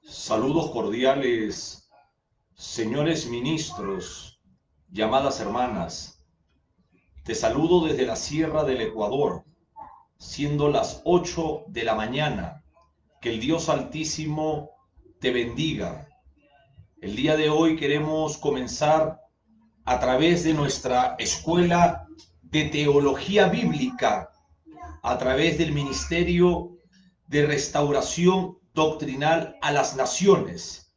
Saludos cordiales, señores ministros, llamadas hermanas. Te saludo desde la Sierra del Ecuador, siendo las 8 de la mañana. Que el Dios Altísimo te bendiga. El día de hoy queremos comenzar a través de nuestra escuela de teología bíblica, a través del Ministerio de Restauración Doctrinal a las Naciones.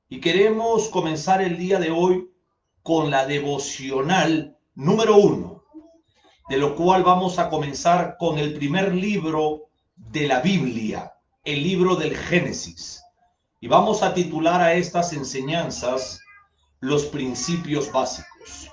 Y queremos comenzar el día de hoy con la devocional número 1, de lo cual vamos a comenzar con el primer libro de la Biblia, el libro del Génesis. Y vamos a titular a estas enseñanzas los principios básicos.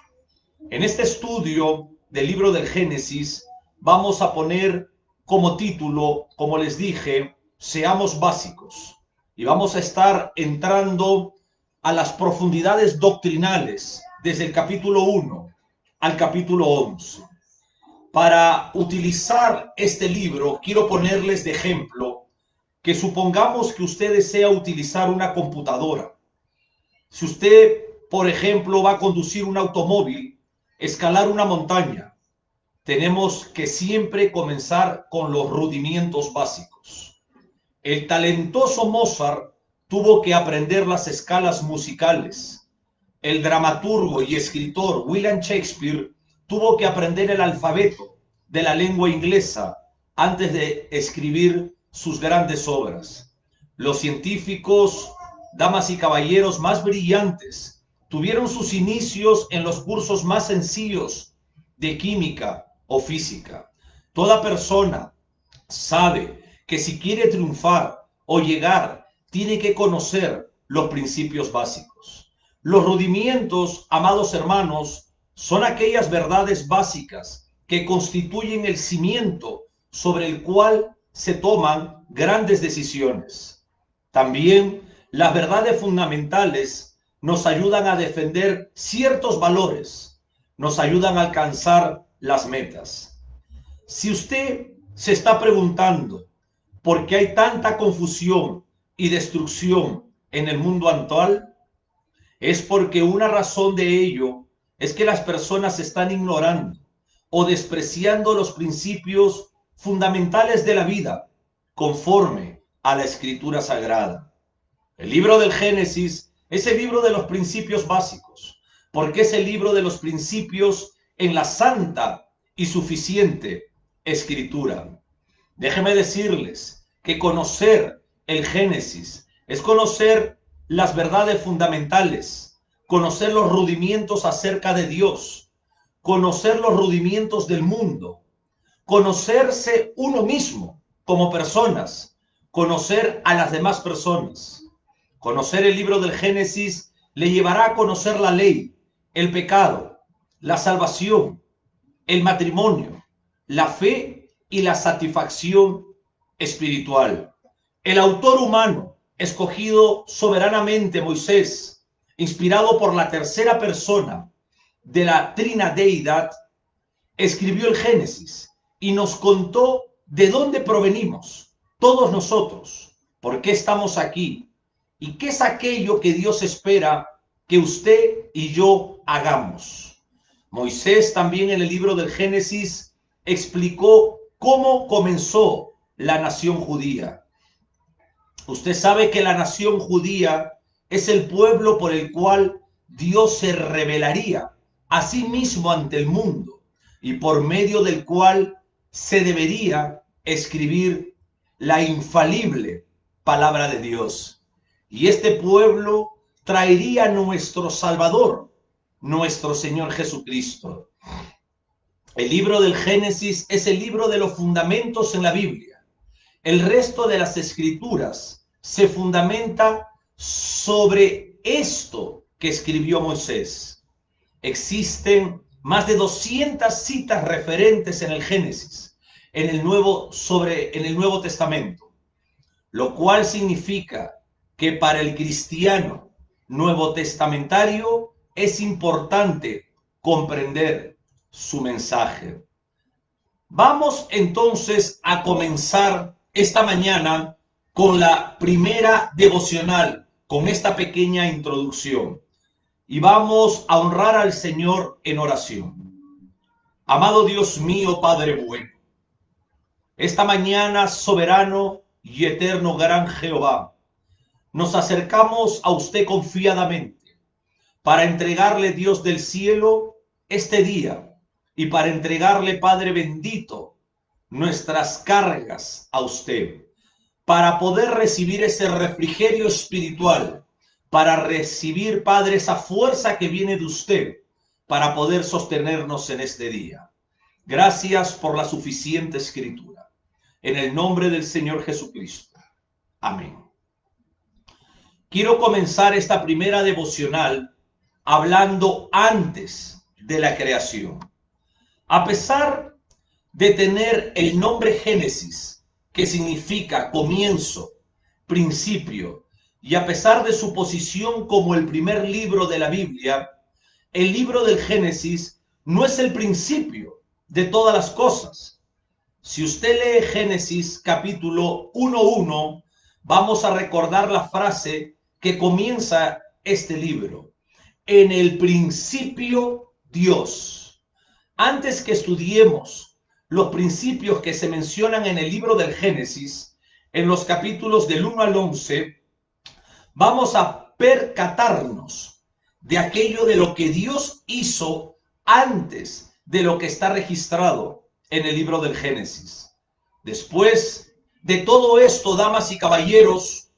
En este estudio del libro del Génesis vamos a poner como título, como les dije, seamos básicos. Y vamos a estar entrando a las profundidades doctrinales desde el capítulo 1 al capítulo 11. Para utilizar este libro, quiero ponerles de ejemplo que supongamos que usted desea utilizar una computadora. Si usted, por ejemplo, va a conducir un automóvil, escalar una montaña, tenemos que siempre comenzar con los rudimentos básicos. El talentoso Mozart tuvo que aprender las escalas musicales. El dramaturgo y escritor William Shakespeare tuvo que aprender el alfabeto de la lengua inglesa antes de escribir sus grandes obras. Los científicos, damas y caballeros más brillantes, tuvieron sus inicios en los cursos más sencillos de química o física. Toda persona sabe que si quiere triunfar o llegar, tiene que conocer los principios básicos. Los rudimentos, amados hermanos, son aquellas verdades básicas que constituyen el cimiento sobre el cual se toman grandes decisiones. También las verdades fundamentales nos ayudan a defender ciertos valores, nos ayudan a alcanzar las metas. Si usted se está preguntando por qué hay tanta confusión y destrucción en el mundo actual, es porque una razón de ello es que las personas están ignorando o despreciando los principios fundamentales de la vida conforme a la Escritura Sagrada. El libro del Génesis es el libro de los principios básicos, porque es el libro de los principios en la santa y suficiente Escritura. Déjenme decirles que conocer el Génesis es conocer las verdades fundamentales, conocer los rudimentos acerca de Dios, conocer los rudimentos del mundo, conocerse uno mismo como personas, conocer a las demás personas. Conocer el libro del Génesis le llevará a conocer la ley, el pecado, la salvación, el matrimonio, la fe y la satisfacción espiritual. El autor humano, escogido soberanamente, Moisés, inspirado por la tercera persona de la trinadeidad, escribió el Génesis y nos contó de dónde provenimos, todos nosotros, por qué estamos aquí y qué es aquello que Dios espera que usted y yo hagamos. Moisés también en el libro del Génesis explicó cómo comenzó la nación judía. Usted sabe que la nación judía es el pueblo por el cual Dios se revelaría a sí mismo ante el mundo y por medio del cual se debería escribir la infalible palabra de Dios. Y este pueblo traería a nuestro Salvador, nuestro Señor Jesucristo. El libro del Génesis es el libro de los fundamentos en la Biblia. El resto de las escrituras se fundamenta sobre esto que escribió Moisés. Existen más de 200 citas referentes en el Génesis, en el Nuevo Testamento, lo cual significa que para el cristiano nuevo testamentario es importante comprender su mensaje. Vamos entonces a comenzar esta mañana con la primera devocional, con esta pequeña introducción. Y vamos a honrar al Señor en oración. Amado Dios mío, Padre bueno, esta mañana, soberano y eterno gran Jehová, nos acercamos a usted confiadamente para entregarle, Dios del cielo, este día y para entregarle, Padre bendito, nuestras cargas a usted, para poder recibir ese refrigerio espiritual, para recibir, Padre, esa fuerza que viene de usted, para poder sostenernos en este día. Gracias por la suficiente escritura. En el nombre del Señor Jesucristo. Amén. Quiero comenzar esta primera devocional hablando antes de la creación. A pesar de tener el nombre Génesis, que significa comienzo, principio, y a pesar de su posición como el primer libro de la Biblia, el libro del Génesis no es el principio de todas las cosas. Si usted lee Génesis capítulo 1:1, vamos a recordar la frase que comienza este libro. En el principio, Dios. Antes que estudiemos los principios que se mencionan en el libro del Génesis, en los capítulos del 1 al 11, vamos a percatarnos de aquello de lo que Dios hizo antes de lo que está registrado en el libro del Génesis. Después de todo esto, damas y caballeros,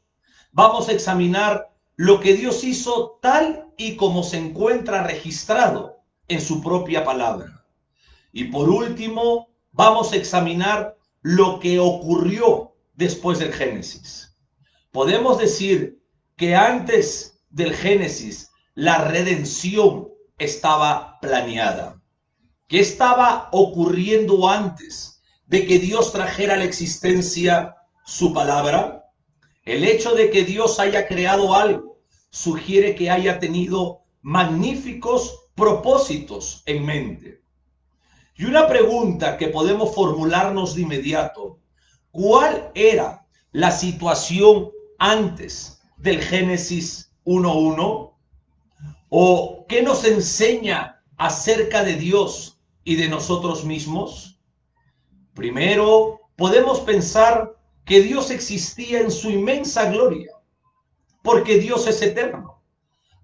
vamos a examinar lo que Dios hizo tal y como se encuentra registrado en su propia palabra. Y por último, vamos a examinar lo que ocurrió después del Génesis. Podemos decir que antes del Génesis la redención estaba planeada. ¿Qué estaba ocurriendo antes de que Dios trajera a la existencia su palabra? El hecho de que Dios haya creado algo sugiere que haya tenido magníficos propósitos en mente. Y una pregunta que podemos formularnos de inmediato: ¿cuál era la situación antes del Génesis 1:1? ¿O qué nos enseña acerca de Dios y de nosotros mismos? Primero, podemos pensar que Dios existía en su inmensa gloria, porque Dios es eterno.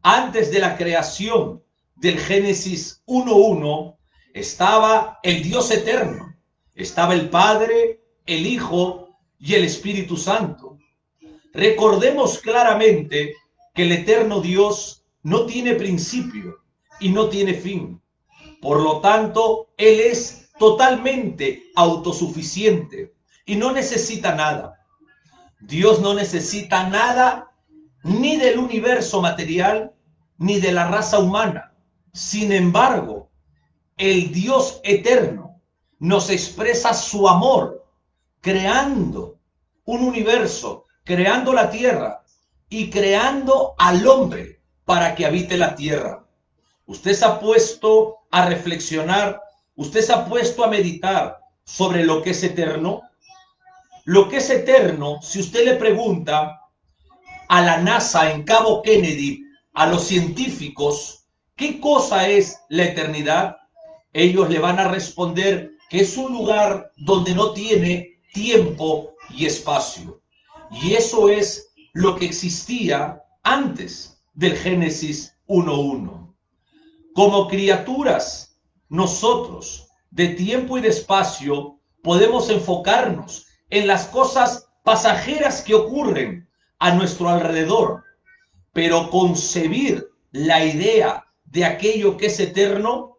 Antes de la creación del Génesis 1:1, estaba el Dios eterno, estaba el Padre, el Hijo y el Espíritu Santo. Recordemos claramente que el eterno Dios no tiene principio y no tiene fin. Por lo tanto, Él es totalmente autosuficiente y no necesita nada. Dios no necesita nada ni del universo material ni de la raza humana. Sin embargo, el Dios eterno nos expresa su amor creando un universo, creando la tierra y creando al hombre para que habite la tierra. Usted se ha puesto a reflexionar, usted se ha puesto a meditar sobre lo que es eterno. Lo que es eterno, si usted le pregunta a la NASA en Cabo Kennedy, a los científicos, ¿qué cosa es la eternidad? Ellos le van a responder que es un lugar donde no tiene tiempo y espacio. Y eso es lo que existía antes del Génesis 1:1. Como criaturas, nosotros, de tiempo y de espacio, podemos enfocarnos en las cosas pasajeras que ocurren a nuestro alrededor, pero concebir la idea de aquello que es eterno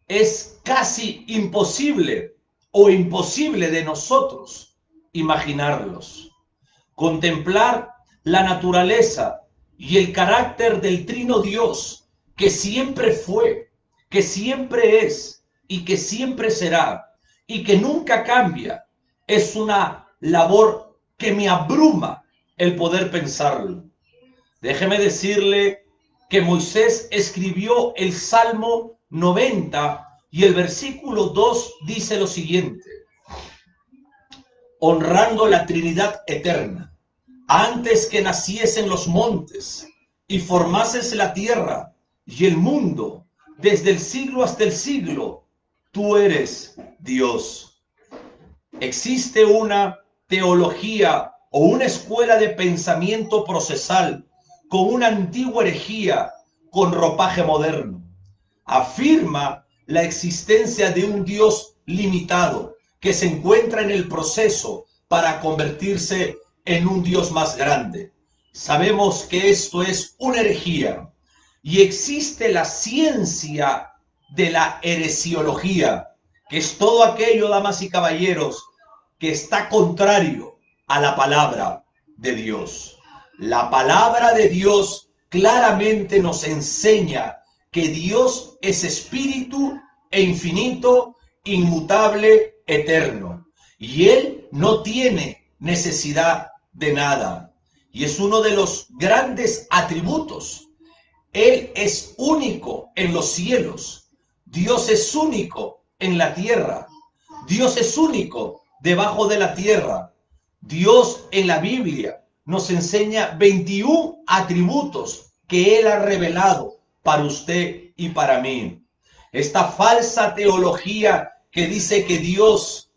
es casi imposible o imposible de nosotros imaginarlos. Contemplar la naturaleza y el carácter del Trino Dios, que siempre fue, que siempre es y que siempre será y que nunca cambia, es una labor que me abruma el poder pensarlo. Déjeme decirle que Moisés escribió el Salmo 90 y el versículo 2 dice lo siguiente: honrando la Trinidad eterna, antes que naciesen los montes y formases la tierra y el mundo, desde el siglo hasta el siglo, tú eres Dios. Existe una teología o una escuela de pensamiento procesal con una antigua herejía con ropaje moderno. Afirma la existencia de un Dios limitado que se encuentra en el proceso para convertirse en un Dios más grande. Sabemos que esto es una herejía y existe la ciencia de la heresiología, que es todo aquello, damas y caballeros, que está contrario a la palabra de Dios. La palabra de Dios claramente nos enseña que Dios es espíritu e infinito, inmutable, eterno. Y Él no tiene necesidad de nada. Y es uno de los grandes atributos. Él es único en los cielos. Dios es único en la tierra. Dios es único debajo de la tierra. Dios en la Biblia nos enseña 21 atributos que Él ha revelado para usted y para mí. Esta falsa teología que dice que Dios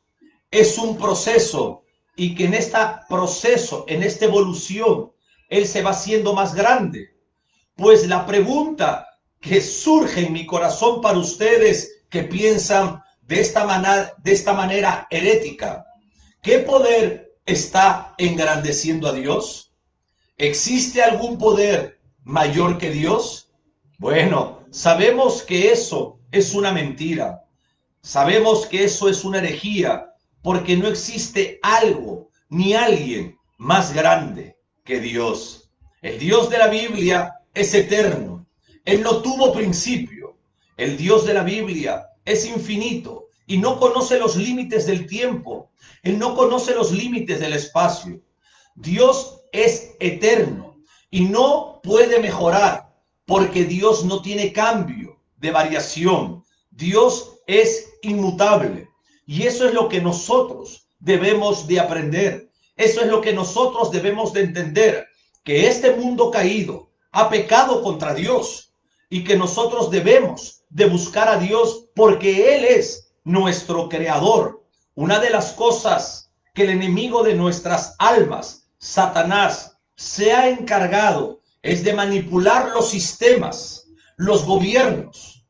es un proceso y que en este proceso, en esta evolución, Él se va haciendo más grande. Pues la pregunta que surge en mi corazón para ustedes que piensan de esta manera herética, ¿qué poder está engrandeciendo a Dios? ¿Existe algún poder mayor que Dios? Bueno, sabemos que eso es una mentira. Sabemos que eso es una herejía, porque no existe algo ni alguien más grande que Dios. El Dios de la Biblia es eterno. Él no tuvo principio. El Dios de la Biblia es infinito y no conoce los límites del tiempo. Él no conoce los límites del espacio. Dios es eterno y no puede mejorar porque Dios no tiene cambio de variación. Dios es inmutable y eso es lo que nosotros debemos de aprender. Eso es lo que nosotros debemos de entender, que este mundo caído ha pecado contra Dios y que nosotros debemos de buscar a Dios porque Él es nuestro creador. Una de las cosas que el enemigo de nuestras almas, Satanás, se ha encargado es de manipular los sistemas, los gobiernos,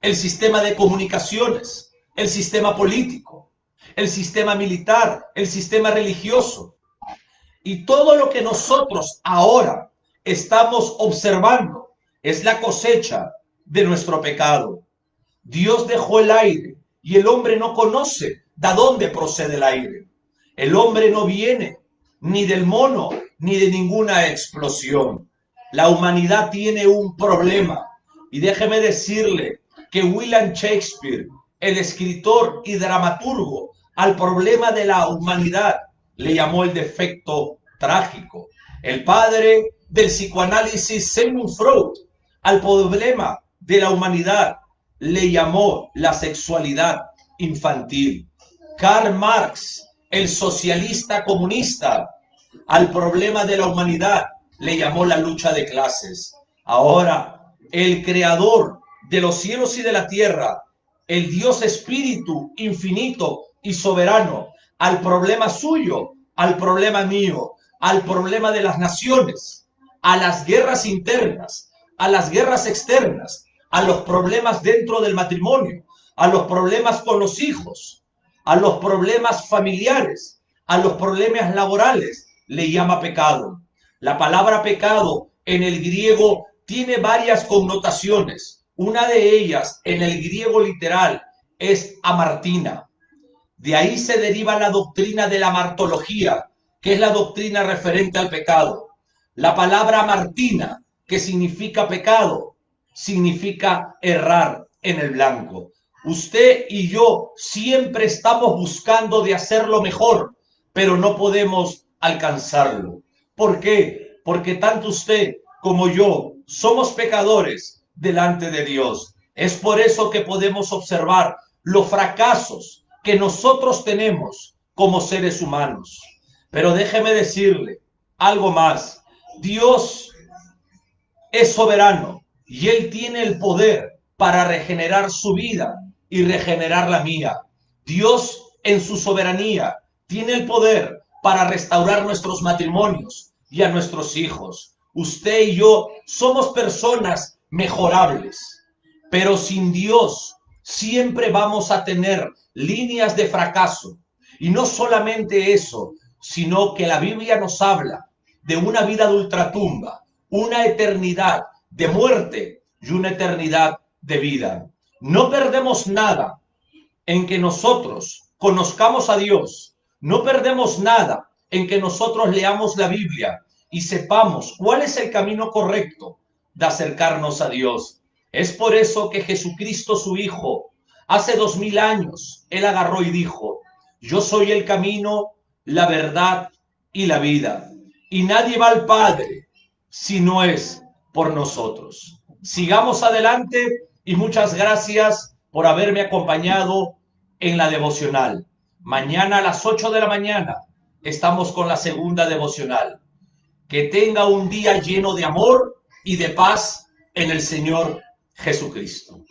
el sistema de comunicaciones, el sistema político, el sistema militar, el sistema religioso. Y todo lo que nosotros ahora estamos observando es la cosecha de nuestro pecado. Dios dejó el aire y el hombre no conoce de dónde procede el aire. El hombre no viene ni del mono ni de ninguna explosión. La humanidad tiene un problema y déjeme decirle que William Shakespeare, el escritor y dramaturgo, al problema de la humanidad le llamó el defecto trágico. El padre del psicoanálisis, Sigmund Freud, al problema de la humanidad le llamó la sexualidad infantil. Karl Marx, el socialista comunista, al problema de la humanidad le llamó la lucha de clases. Ahora, el creador de los cielos y de la tierra, el Dios espíritu infinito y soberano, al problema suyo, al problema mío, al problema de las naciones, a las guerras internas, a las guerras externas, a los problemas dentro del matrimonio, a los problemas con los hijos, a los problemas familiares, a los problemas laborales, le llama pecado. La palabra pecado en el griego tiene varias connotaciones. Una de ellas en el griego literal es amartina. De ahí se deriva la doctrina de la amartología, que es la doctrina referente al pecado. La palabra amartina, que significa pecado, significa errar en el blanco. Usted y yo siempre estamos buscando de hacerlo mejor, pero no podemos alcanzarlo. ¿Por qué? Porque tanto usted como yo somos pecadores delante de Dios. Es por eso que podemos observar los fracasos que nosotros tenemos como seres humanos. Pero déjeme decirle algo más. Dios es soberano y Él tiene el poder para regenerar su vida y regenerar la mía. Dios en su soberanía tiene el poder para restaurar nuestros matrimonios y a nuestros hijos. Usted y yo somos personas mejorables, pero sin Dios siempre vamos a tener líneas de fracaso. Y no solamente eso, sino que la Biblia nos habla de una vida de ultratumba, una eternidad de muerte y una eternidad de vida. No perdemos nada en que nosotros conozcamos a Dios. No perdemos nada en que nosotros leamos la Biblia y sepamos cuál es el camino correcto de acercarnos a Dios. Es por eso que Jesucristo, su Hijo, hace 2000 años, Él agarró y dijo: yo soy el camino, la verdad y la vida. Y nadie va al Padre si no es por nosotros. Sigamos adelante y muchas gracias por haberme acompañado en la devocional. Mañana a las 8 de la mañana estamos con la segunda devocional. Que tenga un día lleno de amor y de paz en el Señor Jesucristo.